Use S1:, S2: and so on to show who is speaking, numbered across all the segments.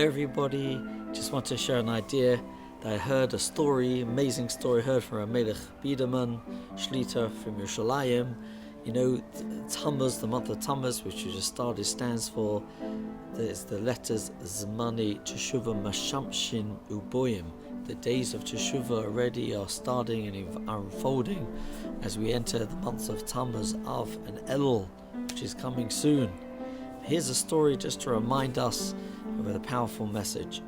S1: everybody. Just want to share an idea that I heard a story, amazing story, heard from a Melech Biederman, Shlita from Yerushalayim. You know, Tammuz, the month of Tammuz, which we just started, stands for, there's the letters Zmani Teshuvah Mashamshin Uboyim. The days of Teshuvah already are starting and are unfolding as we enter the months of Tammuz, Av and Elul, which is coming soon. Here's a story just to remind us of a powerful message.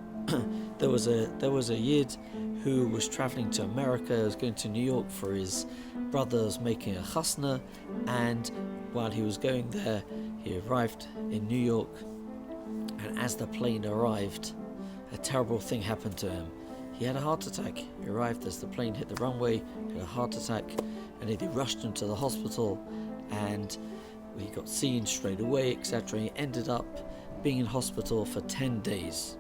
S1: There was a Yid who was traveling to America, was going to New York for his brother's making a chasna, and while he was going there, he arrived in New York, and as the plane arrived, a terrible thing happened to him. He had a heart attack. He arrived as the plane hit the runway, had a heart attack, and they rushed him to the hospital, and he got seen straight away, etc. He ended up being in hospital for 10 days.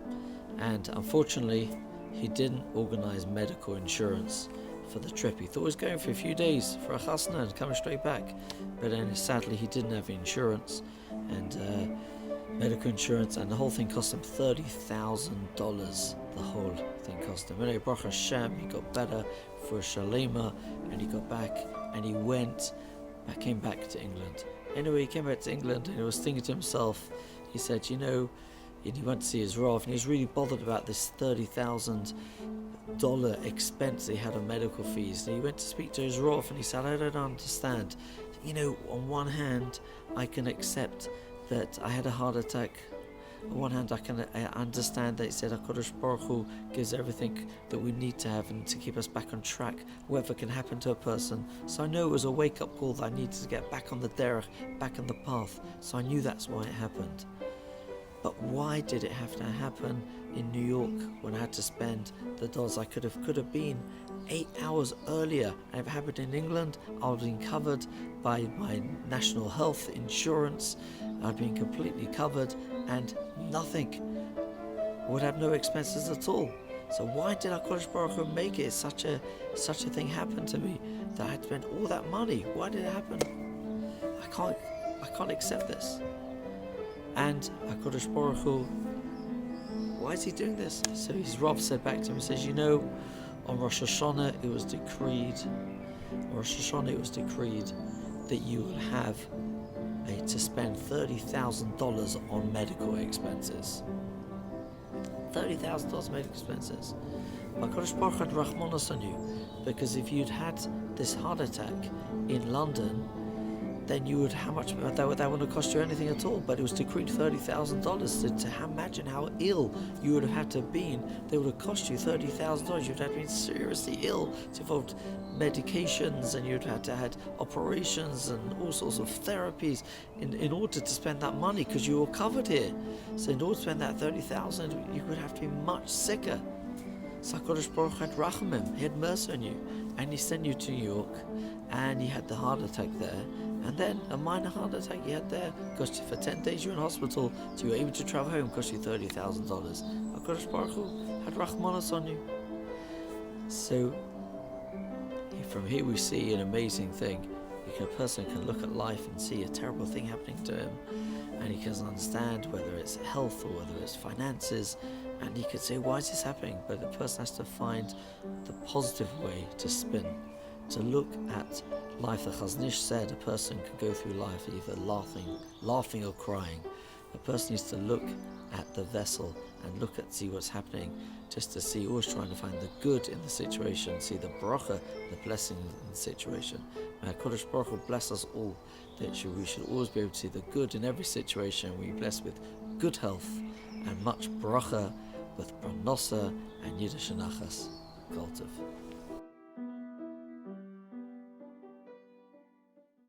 S1: And unfortunately, he didn't organize medical insurance for the trip. He thought he was going for a few days for a chasna and coming straight back. But then sadly, he didn't have insurance and medical insurance, and the whole thing cost him $30,000. The whole thing cost him. Anyway, Baruch Hashem, he got better for a shalema, and he got back, and he came back to England. Anyway, he came back to England, and he was thinking to himself, he said, you know, and he went to see his Rav, and he was really bothered about this $30,000 expense he had on medical fees. And he went to speak to his Rav, and he said, I don't understand. You know, on one hand, I can accept that I had a heart attack. On one hand, I understand that he said HaKadosh Baruch Hu gives everything that we need to have and to keep us back on track, whatever can happen to a person. So I know it was a wake-up call that I needed to get back on the derech, back on the path. So I knew that's why it happened. But why did it have to happen in New York when I had to spend the dollars? I could have been 8 hours earlier. And if it happened in England, I would have been covered by my national health insurance. I'd been completely covered, and nothing. I would have no expenses at all. So why did HaKadosh Baruch Hu make it such a thing happen to me that I had spent all that money? Why did it happen? I can't accept this. And HaKadosh Baruch Hu, why is he doing this? So his Rav said back to him, he says, you know, on Rosh Hashanah it was decreed that you will have to spend $30,000 on medical expenses. $30,000 medical expenses. HaKadosh Baruch Hu had Rachmanos on you, because if you'd had this heart attack in London, then you would, how much, that wouldn't have cost you anything at all, but it was decreed $30,000. To imagine how ill you would have had to have been. They would have cost you $30,000. You'd have been seriously ill. It involved medications, and you'd have to had operations and all sorts of therapies in order to spend that money, because you were covered here. So in order to spend that $30,000, you would have to be much sicker. So HaKadosh Baruch Hu had rachamim, he had mercy on you, and he sent you to New York, and you had the heart attack there. And then a minor heart attack you had there cost you for 10 days you were in hospital, so you were able to travel home, cost you $30,000. HaKadosh Baruch Hu had Rachmanos on you. So from here we see an amazing thing. A person can look at life and see a terrible thing happening to him, and he can understand whether it's health or whether it's finances, and he could say, why is this happening? But the person has to find the positive way to spin, to look at life. The Chaznish said a person can go through life either laughing or crying. A person needs to look at the vessel and see what's happening, just to see, always trying to find the good in the situation, see the bracha, the blessing in the situation. May HaKadosh Baruch Hu bless us all, that we should always be able to see the good in every situation. We be blessed with good health and much bracha, with parnasa and Yiddish nachas. Kol tov.